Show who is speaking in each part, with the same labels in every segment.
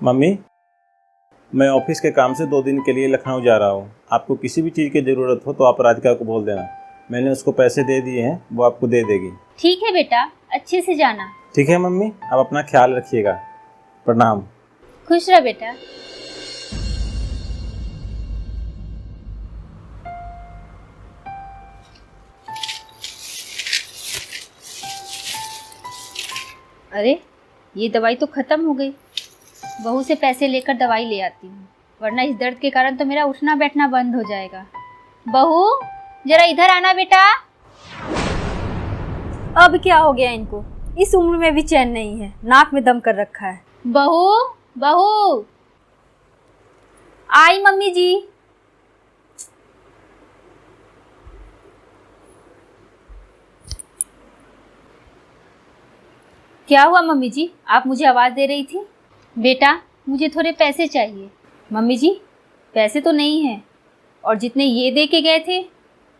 Speaker 1: Mummy, मैं office के काम से 2 दिन के लिए लखनऊ जा रहा हूँ। आपको किसी भी चीज़ की ज़रूरत हो तो आप राधिका को बोल देना। मैंने उसको पैसे दे दिए हैं, वो आपको दे देगी।
Speaker 2: ठीक है बेटा, अच्छे से जाना।
Speaker 1: ठीक है मम्मी, आप अपना ख्याल रखिएगा। प्रणाम।
Speaker 2: खुश रह बेटा। अरे ये दवाई तो ख़त्म हो गई। बहू से पैसे लेकर दवाई ले आती हूँ, वरना इस दर्द के कारण तो मेरा उठना बैठना बंद हो जाएगा। बहू जरा इधर आना बेटा।
Speaker 3: अब क्या हो गया इनको? इस उम्र में भी चैन नहीं है, नाक में दम कर रखा है।
Speaker 2: बहू बहू।
Speaker 3: आई मम्मी जी।
Speaker 2: क्या हुआ मम्मी जी, आप मुझे आवाज़ दे रही थी? बेटा मुझे थोड़े पैसे चाहिए। मम्मी जी पैसे तो नहीं हैं, और जितने ये दे के गए थे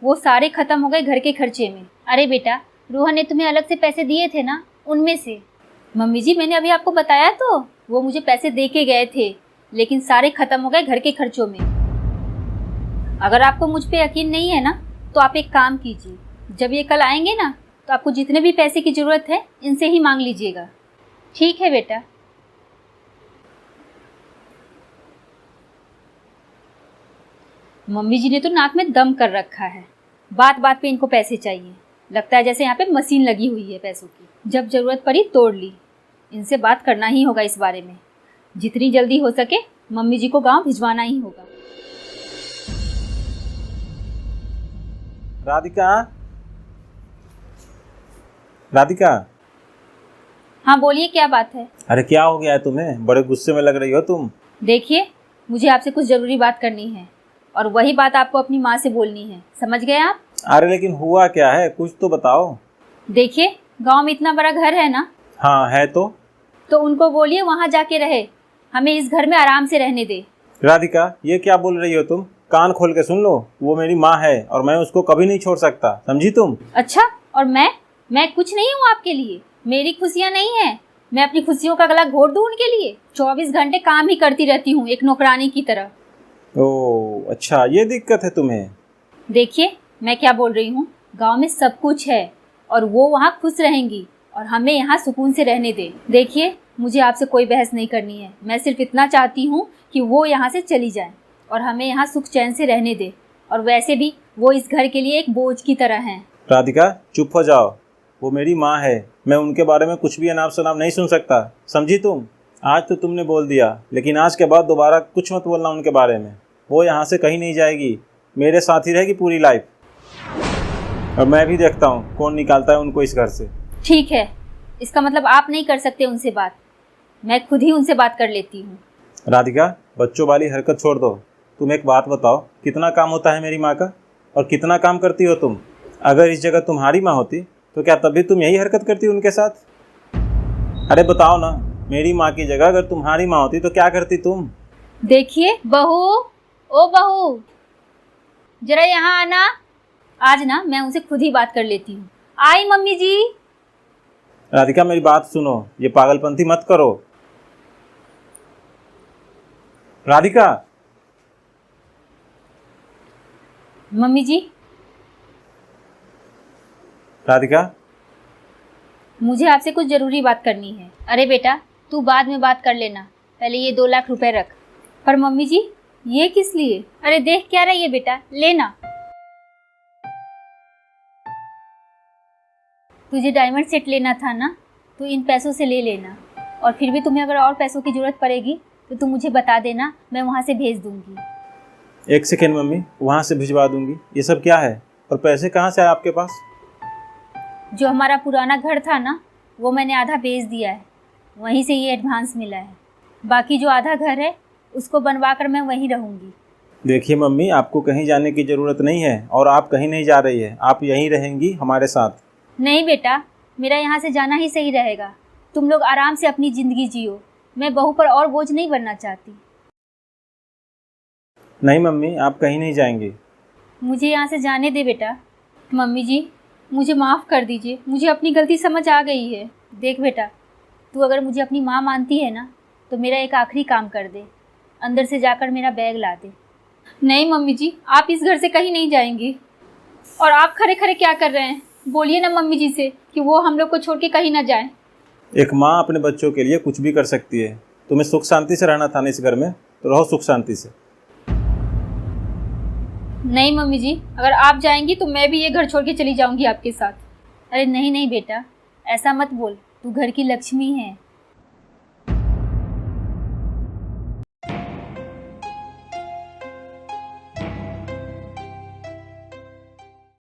Speaker 2: वो सारे ख़त्म हो गए घर के खर्चे में। अरे बेटा रोहन ने तुम्हें अलग से पैसे दिए थे ना, उनमें से। मम्मी जी मैंने अभी आपको बताया तो, वो मुझे पैसे दे के गए थे, लेकिन सारे ख़त्म हो गए घर के खर्चों में। अगर आपको मुझ पे यकीन नहीं है ना तो आप एक काम कीजिए, जब ये कल आएंगे ना तो आपको जितने भी पैसे की ज़रूरत है इनसे ही मांग लीजिएगा। ठीक है बेटा। मम्मी जी ने तो नाक में दम कर रखा है, बात बात पे इनको पैसे चाहिए। लगता है जैसे यहाँ पे मशीन लगी हुई है पैसों की, जब ज़रूरत पड़ी तोड़ ली। इनसे बात करना ही होगा इस बारे में, जितनी जल्दी हो सके मम्मी जी को गांव भिजवाना ही होगा।
Speaker 1: राधिका, राधिका।
Speaker 2: हाँ बोलिए, क्या बात है?
Speaker 1: अरे क्या हो गया है तुम्हें? बड़े गुस्से में लग रही हो तुम।
Speaker 2: देखिए मुझे आपसे कुछ ज़रूरी बात करनी है, और वही बात आपको अपनी माँ से बोलनी है, समझ गए आप?
Speaker 1: अरे लेकिन हुआ क्या है, कुछ तो बताओ।
Speaker 2: देखिए गांव में इतना बड़ा घर है ना।
Speaker 1: हाँ है तो
Speaker 2: उनको बोलिए वहाँ जाके रहे, हमें इस घर में आराम से रहने दे।
Speaker 1: राधिका ये क्या बोल रही हो तुम? कान खोल के सुन लो, वो मेरी माँ है और मैं उसको कभी नहीं छोड़ सकता, समझी तुम?
Speaker 2: अच्छा, और मैं कुछ नहीं हूँ आपके लिए? मेरी खुशियाँ नहीं है, मैं अपनी खुशियों का गला घोट दूँ उनके लिए? 24 घंटे काम ही करती रहती हूँ एक नौकरानी की तरह।
Speaker 1: ओह अच्छा, ये दिक्कत है तुम्हें?
Speaker 2: देखिए मैं क्या बोल रही हूँ, गांव में सब कुछ है और वो वहाँ खुश रहेंगी, और हमें यहाँ सुकून से रहने दें। देखिए मुझे आपसे कोई बहस नहीं करनी है, मैं सिर्फ इतना चाहती हूँ कि वो यहाँ से चली जाए और हमें यहाँ सुख चैन से रहने दे। और वैसे भी वो इस घर के लिए एक बोझ की तरह हैं।
Speaker 1: राधिका चुप हो जाओ, वो मेरी माँ है, मैं उनके बारे में कुछ भी अनाप शनाप नहीं सुन सकता, समझी तुम? आज तो तुमने बोल दिया, लेकिन आज के बाद दोबारा कुछ मत बोलना उनके बारे में। वो यहाँ से कहीं नहीं जाएगी, मेरे साथ ही रहेगी पूरी लाइफ, और मैं भी देखता हूँ कौन निकालता है उनको इस घर से।
Speaker 2: ठीक है, इसका मतलब आप नहीं कर सकते उनसे बात, मैं खुद ही उनसे बात कर लेती हूँ।
Speaker 1: राधिका बच्चों वाली हरकत छोड़ दो। तुम एक बात बताओ, कितना काम होता है मेरी माँ का, और कितना काम करती हो तुम? अगर इस जगह तुम्हारी माँ होती तो क्या तभी तुम यही हरकत करती उनके साथ? अरे बताओ ना, मेरी माँ की जगह अगर तुम्हारी माँ होती तो क्या करती तुम?
Speaker 2: देखिए बहू, ओ बहू जरा यहाँ आना। आज ना मैं उनसे खुद ही बात कर लेती हूँ। आई मम्मी जी।
Speaker 1: राधिका मेरी बात सुनो, ये पागलपंथी मत करो। राधिका।
Speaker 2: मम्मी जी।
Speaker 1: राधिका
Speaker 2: मुझे आपसे कुछ ज़रूरी बात करनी है। अरे बेटा तू बाद में बात कर लेना, पहले ये 2 लाख रुपए रख। पर मम्मी जी ये किस लिए? अरे देख क्या रही है बेटा, लेना। तुझे डायमंड सेट लेना था ना, तो इन पैसों से ले लेना, और फिर भी तुम्हें अगर और पैसों की ज़रूरत पड़ेगी तो तुम मुझे बता देना, मैं वहाँ से भेज दूँगी।
Speaker 1: 1 सेकेंड मम्मी, वहाँ से भिजवा दूंगी। ये सब क्या है, और पैसे कहाँ से आए आपके पास?
Speaker 2: जो हमारा पुराना घर था ना, वो मैंने आधा बेच दिया है, वहीं से ये एडवांस मिला है। बाकी जो आधा घर है उसको बनवा कर मैं वहीं रहूँगी।
Speaker 1: देखिए मम्मी, आपको कहीं जाने की ज़रूरत नहीं है, और आप कहीं नहीं जा रही है, आप यहीं रहेंगी हमारे साथ।
Speaker 2: नहीं बेटा, मेरा यहाँ से जाना ही सही रहेगा। तुम लोग आराम से अपनी ज़िंदगी जियो, मैं बहू पर और बोझ नहीं बनना चाहती।
Speaker 1: नहीं मम्मी, आप कहीं नहीं जाएंगे।
Speaker 2: मुझे यहाँ से जाने दे बेटा। मम्मी जी मुझे माफ़ कर दीजिए, मुझे अपनी गलती समझ आ गई है। देख बेटा, तू अगर मुझे अपनी माँ मानती है ना तो मेरा एक आखिरी काम कर दे, अंदर से जाकर मेरा बैग ला दे। नहीं मम्मी जी, आप इस घर से कहीं नहीं जाएंगी। और आप खड़े खड़े क्या कर रहे हैं? बोलिए ना मम्मी जी से कि वो हम लोग को छोड़ के कहीं ना जाएं।
Speaker 1: एक माँ अपने बच्चों के लिए कुछ भी कर सकती है। तुम्हें सुख शांति से रहना था ना इस घर में, तो रहो सुख शांति से।
Speaker 2: नहीं मम्मी जी, अगर आप जाएंगी तो मैं भी ये घर छोड़ के चली जाऊंगी आपके साथ। अरे नहीं नहीं बेटा, ऐसा मत बोल, तू घर की लक्ष्मी है,